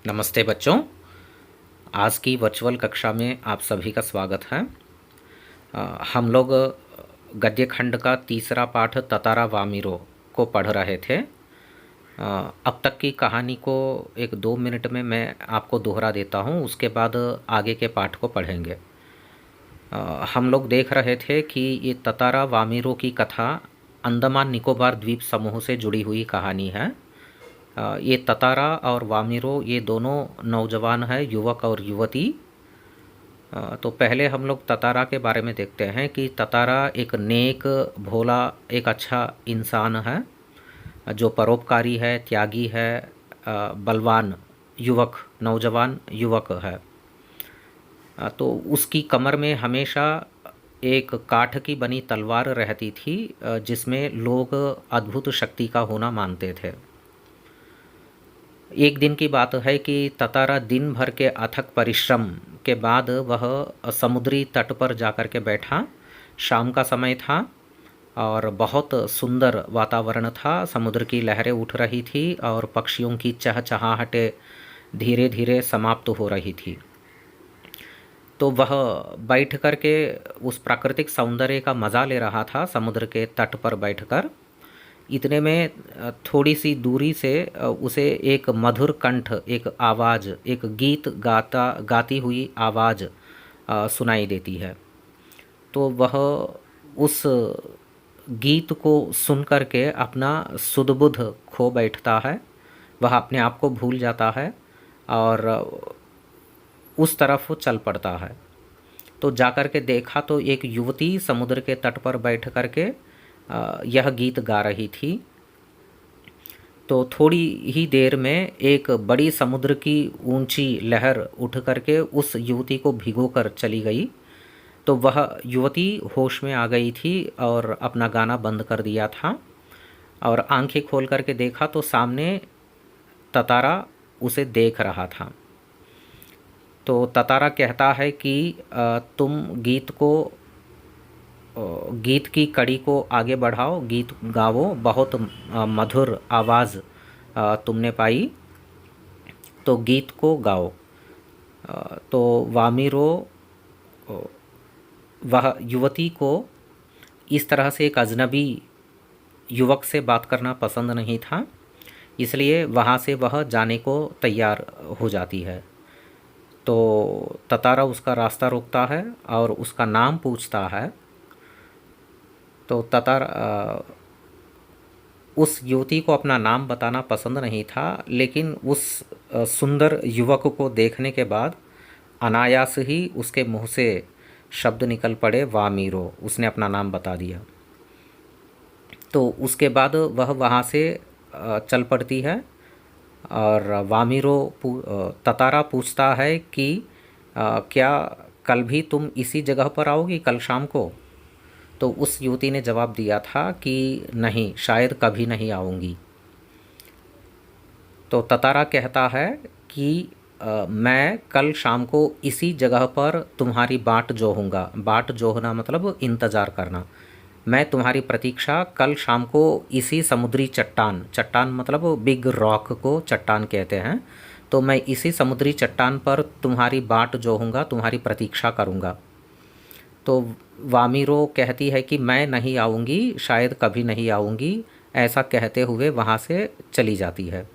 नमस्ते बच्चों। आज की वर्चुअल कक्षा में आप सभी का स्वागत है। हम लोग गद्य खंड का तीसरा पाठ ततारा वामिरो को पढ़ रहे थे। अब तक की कहानी को 1-2 मिनट में मैं आपको दोहरा देता हूँ, उसके बाद आगे के पाठ को पढ़ेंगे। हम लोग देख रहे थे कि ये ततारा वामिरो की कथा अंडमान निकोबार द्वीप समूह से जुड़ी हुई कहानी है। ये ततारा और वामिरो ये दोनों नौजवान हैं, युवक और युवती। तो पहले हम लोग ततारा के बारे में देखते हैं कि ततारा एक नेक, भोला, एक अच्छा इंसान है जो परोपकारी है, त्यागी है, बलवान युवक, नौजवान युवक है। तो उसकी कमर में हमेशा एक काठ की बनी तलवार रहती थी जिसमें लोग अद्भुत शक्ति का होना मानते थे। एक दिन की बात है कि ततारा दिन भर के अथक परिश्रम के बाद वह समुद्री तट पर जाकर के बैठा। शाम का समय था और बहुत सुंदर वातावरण था। समुद्र की लहरें उठ रही थी और पक्षियों की चहचहाहटें धीरे धीरे समाप्त हो रही थी। तो वह बैठ कर के उस प्राकृतिक सौंदर्य का मज़ा ले रहा था समुद्र के तट पर बैठकर। इतने में थोड़ी सी दूरी से उसे एक मधुर कंठ, एक आवाज़, एक गीत गाती हुई आवाज़ सुनाई देती है। तो वह उस गीत को सुन कर के अपना सुध-बुध खो बैठता है। वह अपने आप को भूल जाता है और उस तरफ वो चल पड़ता है। तो जाकर के देखा तो एक युवती समुद्र के तट पर बैठ कर के यह गीत गा रही थी। तो थोड़ी ही देर में एक बड़ी समुद्र की ऊंची लहर उठ करके उस युवती को भिगोकर चली गई। तो वह युवती होश में आ गई थी और अपना गाना बंद कर दिया था और आंखें खोल करके देखा तो सामने ततारा उसे देख रहा था। तो ततारा कहता है कि तुम गीत की कड़ी को आगे बढ़ाओ, गीत गाओ, बहुत मधुर आवाज़ तुमने पाई, तो गीत को गाओ। तो वामिरो वह युवती को इस तरह से एक अजनबी युवक से बात करना पसंद नहीं था, इसलिए वहाँ से वह जाने को तैयार हो जाती है। तो ततारा उसका रास्ता रोकता है और उसका नाम पूछता है। तो ततारा उस युवती को अपना नाम बताना पसंद नहीं था, लेकिन उस सुंदर युवक को देखने के बाद अनायास ही उसके मुंह से शब्द निकल पड़े, वामिरो। उसने अपना नाम बता दिया। तो उसके बाद वह वहाँ से चल पड़ती है और ततारा पूछता है कि क्या कल भी तुम इसी जगह पर आओगी, कल शाम को? तो उस युवती ने जवाब दिया था कि नहीं, शायद कभी नहीं आऊँगी। तो ततारा कहता है कि मैं कल शाम को इसी जगह पर तुम्हारी बाट जोहूँगा। बाट जोहना मतलब इंतज़ार करना। मैं तुम्हारी प्रतीक्षा कल शाम को इसी समुद्री चट्टान, चट्टान मतलब बिग रॉक को चट्टान कहते हैं, तो मैं इसी समुद्री चट्टान पर तुम्हारी बाट जोहूँगा, तुम्हारी प्रतीक्षा करूँगा। तो वामिरो कहती है कि मैं नहीं आऊँगी, शायद कभी नहीं आऊँगी, ऐसा कहते हुए वहाँ से चली जाती है।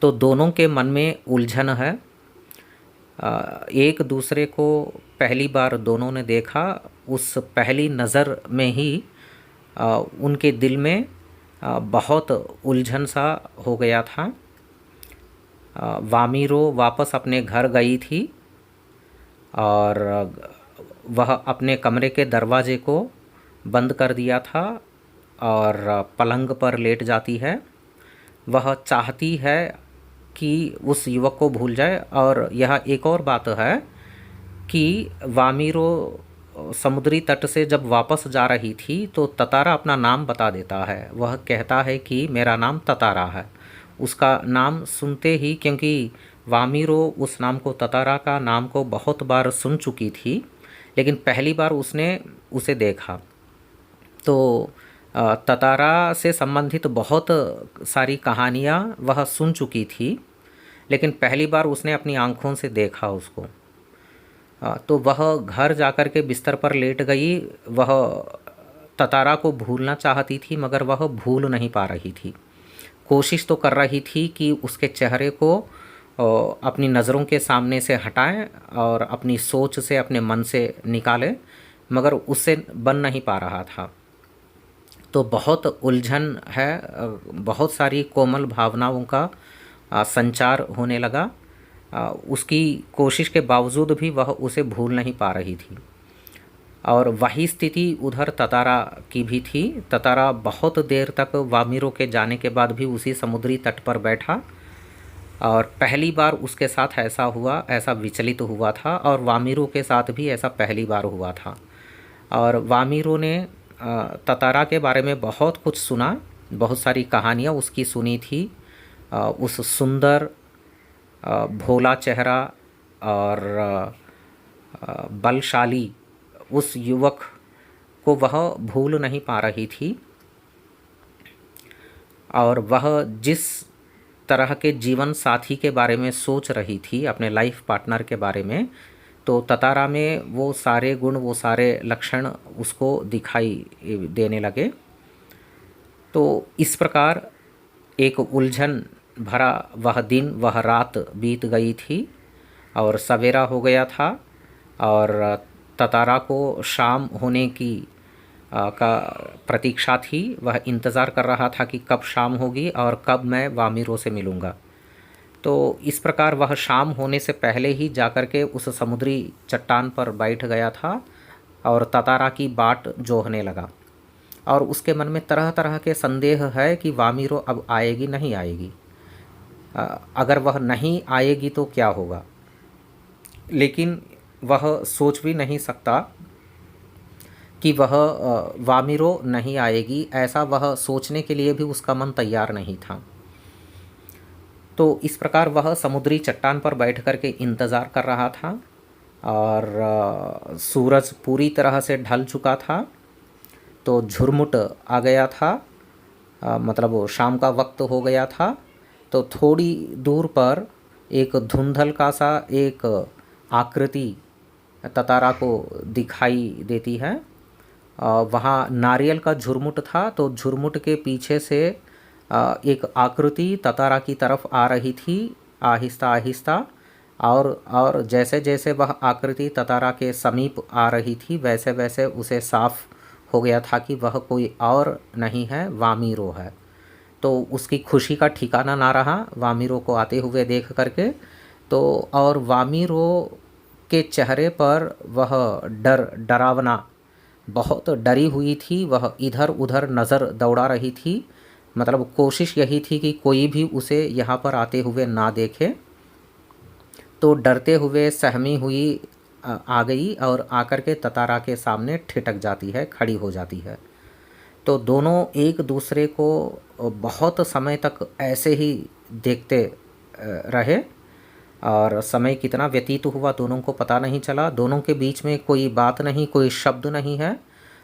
तो दोनों के मन में उलझन है। एक दूसरे को पहली बार दोनों ने देखा, उस पहली नज़र में ही उनके दिल में बहुत उलझन सा हो गया था। वामिरो वापस अपने घर गई थी और वह अपने कमरे के दरवाजे को बंद कर दिया था और पलंग पर लेट जाती है। वह चाहती है कि उस युवक को भूल जाए। और यह एक और बात है कि वामिरो समुद्री तट से जब वापस जा रही थी तो ततारा अपना नाम बता देता है। वह कहता है कि मेरा नाम ततारा है। उसका नाम सुनते ही, क्योंकि वामिरो उस नाम को, ततारा का नाम को बहुत बार सुन चुकी थी, लेकिन पहली बार उसने उसे देखा। तो ततारा से संबंधित बहुत सारी कहानियाँ वह सुन चुकी थी, लेकिन पहली बार उसने अपनी आँखों से देखा उसको। तो वह घर जाकर के बिस्तर पर लेट गई। वह ततारा को भूलना चाहती थी मगर वह भूल नहीं पा रही थी। कोशिश तो कर रही थी कि उसके चेहरे को अपनी नज़रों के सामने से हटाएं और अपनी सोच से, अपने मन से निकाले, मगर उससे बन नहीं पा रहा था। तो बहुत उलझन है, बहुत सारी कोमल भावनाओं का संचार होने लगा। उसकी कोशिश के बावजूद भी वह उसे भूल नहीं पा रही थी। और वही स्थिति उधर ततारा की भी थी। ततारा बहुत देर तक वामिरो के जाने के बाद भी उसी समुद्री तट पर बैठा और पहली बार उसके साथ ऐसा हुआ, ऐसा विचलित हुआ था। और वामिरो के साथ भी ऐसा पहली बार हुआ था। और वामिरो ने ततारा के बारे में बहुत कुछ सुना, बहुत सारी कहानियाँ उसकी सुनी थी। उस सुंदर भोला चेहरा और बलशाली उस युवक को वह भूल नहीं पा रही थी। और वह जिस तरह के जीवन साथी के बारे में सोच रही थी, अपने लाइफ पार्टनर के बारे में, तो ततारा में वो सारे गुण, वो सारे लक्षण उसको दिखाई देने लगे। तो इस प्रकार एक उलझन भरा वह दिन, वह रात बीत गई थी और सवेरा हो गया था। और ततारा को शाम होने की का प्रतीक्षा थी। वह इंतज़ार कर रहा था कि कब शाम होगी और कब मैं वामिरो से मिलूँगा। तो इस प्रकार वह शाम होने से पहले ही जाकर के उस समुद्री चट्टान पर बैठ गया था और ततारा की बाट जोहने लगा। और उसके मन में तरह तरह के संदेह है कि वामिरो अब आएगी नहीं आएगी, अगर वह नहीं आएगी तो क्या होगा। लेकिन वह सोच भी नहीं सकता कि वह वामिरो नहीं आएगी, ऐसा वह सोचने के लिए भी उसका मन तैयार नहीं था। तो इस प्रकार वह समुद्री चट्टान पर बैठ कर के इंतज़ार कर रहा था। और सूरज पूरी तरह से ढल चुका था, तो झुरमुट आ गया था, मतलब वो शाम का वक्त हो गया था। तो थोड़ी दूर पर एक धुंधल सा एक आकृति ततारा को दिखाई देती है। वहाँ नारियल का झुरमुट था, तो झुरमुट के पीछे से एक आकृति ततारा की तरफ आ रही थी, आहिस्ता आहिस्ता। और जैसे जैसे वह आकृति ततारा के समीप आ रही थी, वैसे वैसे उसे साफ हो गया था कि वह कोई और नहीं है, वामिरो है। तो उसकी खुशी का ठिकाना ना रहा वामिरो को आते हुए देख करके। तो और वामिरो के चेहरे पर वह डरावना, बहुत डरी हुई थी। वह इधर उधर नज़र दौड़ा रही थी, मतलब कोशिश यही थी कि कोई भी उसे यहाँ पर आते हुए ना देखे। तो डरते हुए सहमी हुई आ गई और आकर के ततारा के सामने ठिठक जाती है, खड़ी हो जाती है। तो दोनों एक दूसरे को बहुत समय तक ऐसे ही देखते रहे और समय कितना व्यतीत हुआ दोनों को पता नहीं चला। दोनों के बीच में कोई बात नहीं, कोई शब्द नहीं है।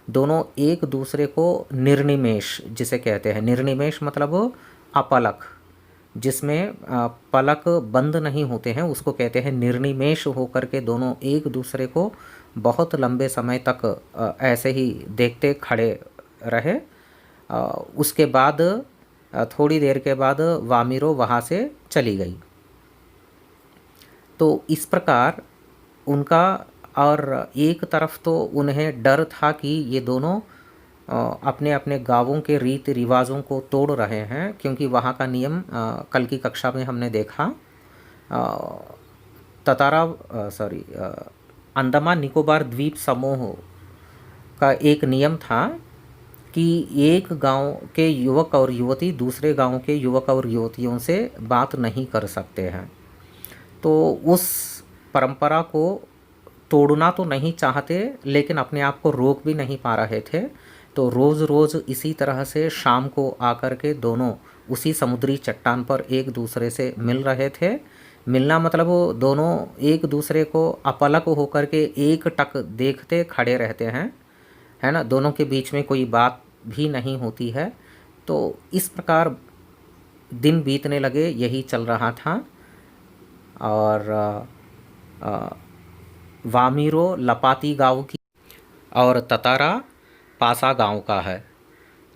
दोनों एक दूसरे को निर्निमेष जिसे कहते हैं, निर्निमेष मतलब अपलक, जिसमें पलक बंद नहीं होते हैं, उसको कहते हैं निर्निमेष होकर के दोनों एक दूसरे को बहुत लंबे समय तक ऐसे ही देखते खड़े रहे। उसके बाद थोड़ी देर के बाद वामिरो वहाँ से चली गई। तो इस प्रकार उनका, और एक तरफ तो उन्हें डर था कि ये दोनों अपने अपने गांवों के रीति रिवाजों को तोड़ रहे हैं, क्योंकि वहाँ का नियम कल की कक्षा में हमने देखा। अंडमान निकोबार द्वीप समूह का एक नियम था कि एक गांव के युवक और युवती दूसरे गांव के युवक और युवतियों से बात नहीं कर सकते हैं। तो उस परंपरा को तोड़ना तो नहीं चाहते, लेकिन अपने आप को रोक भी नहीं पा रहे थे। तो रोज़ रोज़ इसी तरह से शाम को आकर के दोनों उसी समुद्री चट्टान पर एक दूसरे से मिल रहे थे। मिलना मतलब वो दोनों एक दूसरे को अपलक होकर के एक टक देखते खड़े रहते हैं, है ना। दोनों के बीच में कोई बात भी नहीं होती है। तो इस प्रकार दिन बीतने लगे, यही चल रहा था। और वामीरो लपाती गाँव की और ततारा पासा गांव का है।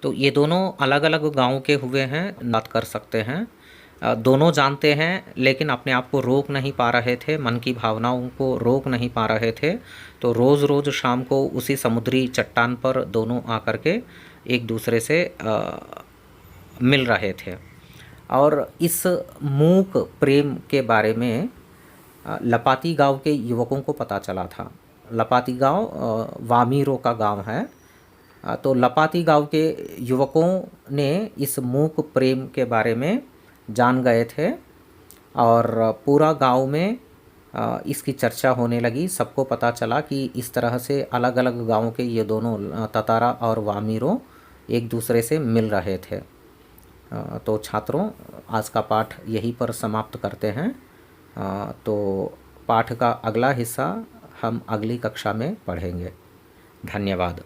तो ये दोनों अलग अलग गांव के हुए हैं, बात कर सकते हैं। दोनों जानते हैं लेकिन अपने आप को रोक नहीं पा रहे थे, मन की भावनाओं को रोक नहीं पा रहे थे। तो रोज़ रोज़ शाम को उसी समुद्री चट्टान पर दोनों आकर के एक दूसरे से मिल रहे थे। और इस मूक प्रेम के बारे में लपाती गांव के युवकों को पता चला था। लपाती गांव वामीरो का गांव है। तो लपाती गांव के युवकों ने इस मूक प्रेम के बारे में जान गए थे और पूरा गांव में इसकी चर्चा होने लगी। सबको पता चला कि इस तरह से अलग अलग गांवों के ये दोनों ततारा और वामीरो एक दूसरे से मिल रहे थे। तो छात्रों, आज का पाठ यहीं पर समाप्त करते हैं। तो पाठ का अगला हिस्सा हम अगली कक्षा में पढ़ेंगे। धन्यवाद।